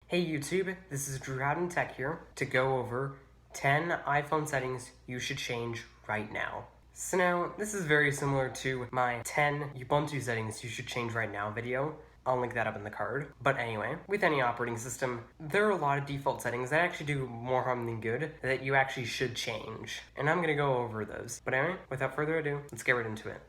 Hey YouTube, this is Drew Howden Tech here to go over 10 iPhone settings you should change right now. So now, this is very similar to my 10 Ubuntu settings you should change right now video. I'll link that up in the card. But anyway, with any operating system, there are a lot of default settings that actually do more harm than good that you actually should change. And I'm gonna go over those. But anyway, without further ado, let's get right into it.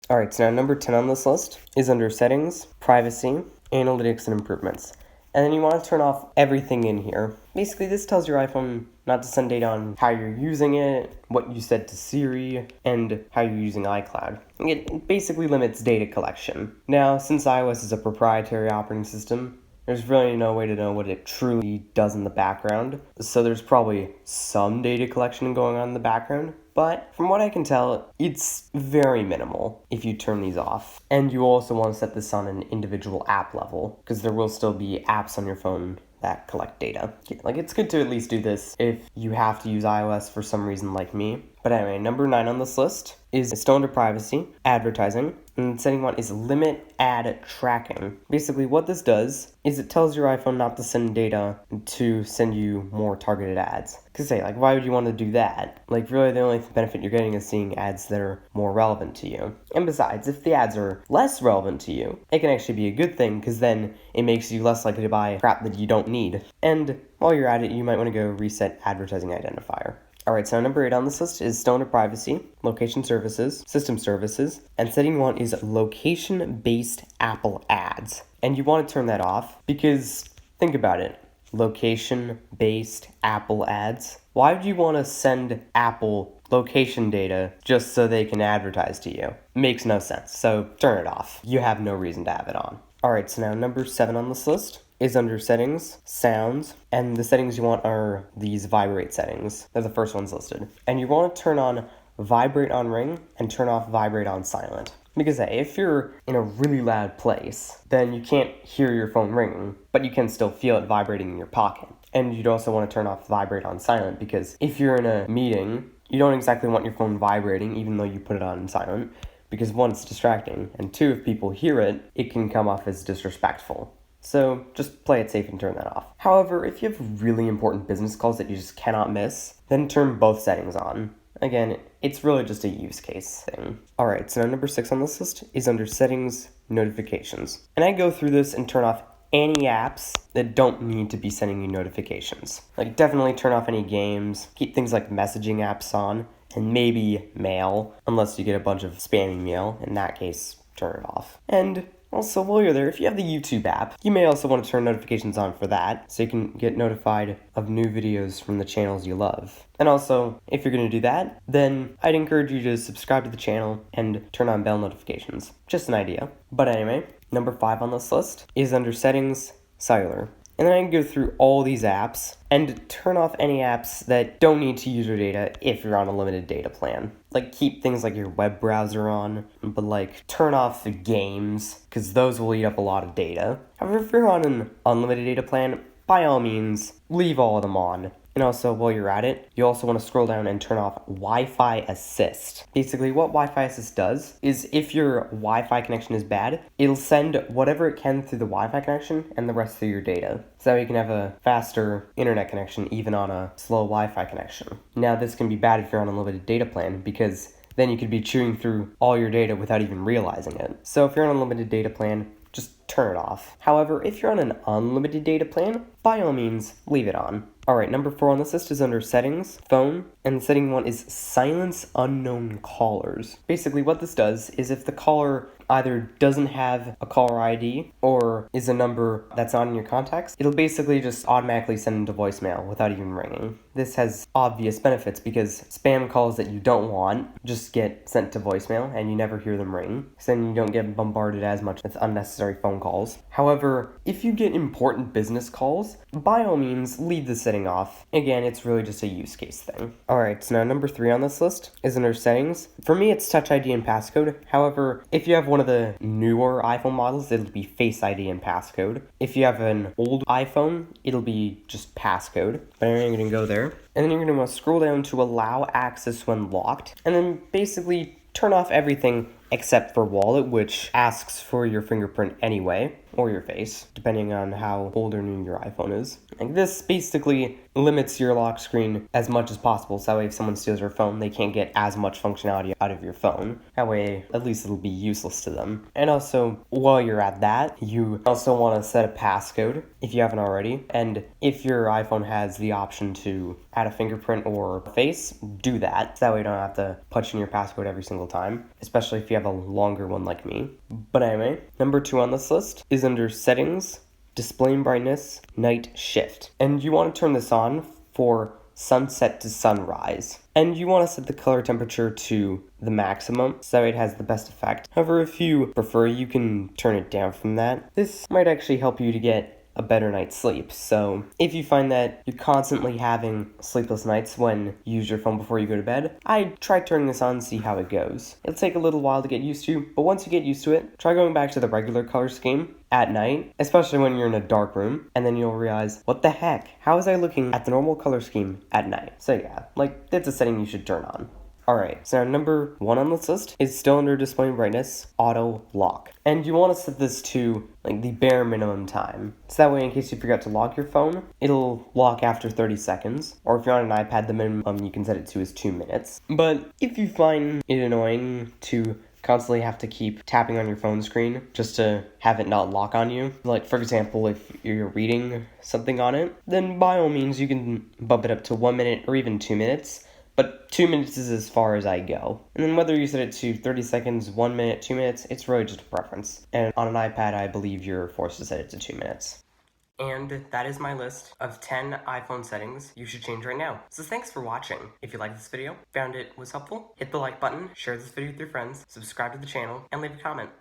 Alright, so now number 10 on this list is under Settings, Privacy, Analytics, and Improvements. And then you want to turn off everything in here. Basically, this tells your iPhone not to send data on how you're using it, what you said to Siri, and how you're using iCloud. It basically limits data collection. Now, since iOS is a proprietary operating system, there's really no way to know what it truly does in the background. So there's probably some data collection going on in the background. But from what I can tell, it's very minimal if you turn these off. And you also want to set this on an individual app level, because there will still be apps on your phone that collect data. Like, it's good to at least do this if you have to use iOS for some reason like me. But anyway, number 9 on this list is still under Privacy, Advertising, and setting 1 is Limit Ad Tracking. Basically, what this does is it tells your iPhone not to send data to send you more targeted ads. Because why would you want to do that? Really, the only benefit you're getting is seeing ads that are more relevant to you. And besides, if the ads are less relevant to you, it can actually be a good thing, because then it makes you less likely to buy crap that you don't need. And while you're at it, you might want to go reset Advertising Identifier. Alright, so number 8 on this list is still under Privacy, Location Services, System Services, and setting 1 is Location-Based Apple Ads. And you want to turn that off because, think about it, location-based Apple ads. Why would you want to send Apple location data just so they can advertise to you? Makes no sense, so turn it off. You have no reason to have it on. Alright, so now number 7 on this list is under Settings, Sounds, and the settings you want are these Vibrate settings. They're the first ones listed. And you want to turn on Vibrate on Ring and turn off Vibrate on Silent. Because if you're in a really loud place, then you can't hear your phone ringing, but you can still feel it vibrating in your pocket. And you'd also want to turn off Vibrate on Silent, because if you're in a meeting, you don't exactly want your phone vibrating even though you put it on silent, because 1, it's distracting, and 2, if people hear it, it can come off as disrespectful. So just play it safe and turn that off. However, if you have really important business calls that you just cannot miss, then turn both settings on. Again, it's really just a use case thing. Alright, so now number 6 on this list is under Settings, Notifications. And I go through this and turn off any apps that don't need to be sending you notifications. Definitely turn off any games, keep things like messaging apps on, and maybe mail, unless you get a bunch of spammy mail. In that case, turn it off. And also, while you're there, if you have the YouTube app, you may also want to turn notifications on for that, so you can get notified of new videos from the channels you love. And also, if you're going to do that, then I'd encourage you to subscribe to the channel and turn on bell notifications. Just an idea. But anyway, number 5 on this list is under Settings, Cellular. And then I can go through all these apps and turn off any apps that don't need to use your data if you're on a limited data plan. Keep things like your web browser on, but turn off the games, because those will eat up a lot of data. However, if you're on an unlimited data plan, by all means, leave all of them on. And also, while you're at it, you also want to scroll down and turn off Wi-Fi Assist. Basically, what Wi-Fi Assist does is if your Wi-Fi connection is bad, it'll send whatever it can through the Wi-Fi connection and the rest through your data. So you can have a faster internet connection even on a slow Wi-Fi connection. Now, this can be bad if you're on a limited data plan, because then you could be chewing through all your data without even realizing it. So if you're on a limited data plan, just turn it off. However, if you're on an unlimited data plan, by all means, leave it on. Alright, number 4 on this list is under Settings, Phone, and setting 1 is Silence Unknown Callers. Basically, what this does is if the caller either doesn't have a caller ID or is a number that's not in your contacts, it'll basically just automatically send them to voicemail without even ringing. This has obvious benefits because spam calls that you don't want just get sent to voicemail and you never hear them ring, so then you don't get bombarded as much with unnecessary phone calls. However, if you get important business calls, by all means, leave the setting off. Again, it's really just a use case thing. Alright, so now number 3 on this list is under Settings. For me, it's Touch ID and Passcode. However, if you have one of the newer iPhone models, it'll be Face ID and Passcode. If you have an old iPhone, it'll be just Passcode. But I'm going to go there. And then you're going to want to scroll down to Allow Access when locked. And then basically turn off everything except for wallet, which asks for your fingerprint anyway, or your face, depending on how old or new your iPhone is. Like, this basically limits your lock screen as much as possible, so that way if someone steals your phone, they can't get as much functionality out of your phone. That way, at least it'll be useless to them. And also, while you're at that, you also want to set a passcode if you haven't already. And if your iPhone has the option to add a fingerprint or face, do that. So that way you don't have to punch in your passcode every single time, especially if you have a longer one like me. But anyway, number 2 on this list is under Settings, Display Brightness, Night Shift. And you want to turn this on for sunset to sunrise. And you want to set the color temperature to the maximum, so it has the best effect. However, if you prefer, you can turn it down from that. This might actually help you to get a better night's sleep. So if you find that you're constantly having sleepless nights when you use your phone before you go to bed, I'd try turning this on and see how it goes. It'll take a little while to get used to, but once you get used to it, try going back to the regular color scheme at night, especially when you're in a dark room, and then you'll realize, what the heck? How was I looking at the normal color scheme at night? So yeah, like, that's a setting you should turn on. Alright, so number 1 on this list is still under display brightness, auto lock. And you want to set this to like the bare minimum time. So that way, in case you forget to lock your phone, it'll lock after 30 seconds. Or if you're on an iPad, the minimum you can set it to is 2 minutes. But if you find it annoying to constantly have to keep tapping on your phone screen just to have it not lock on you, like for example, if you're reading something on it, then by all means you can bump it up to 1 minute or even 2 minutes. But 2 minutes is as far as I go. And then whether you set it to 30 seconds, 1 minute, 2 minutes, it's really just a preference. And on an iPad, I believe you're forced to set it to 2 minutes. And that is my list of 10 iPhone settings you should change right now. So thanks for watching. If you liked this video, found it was helpful, hit the like button, share this video with your friends, subscribe to the channel, and leave a comment.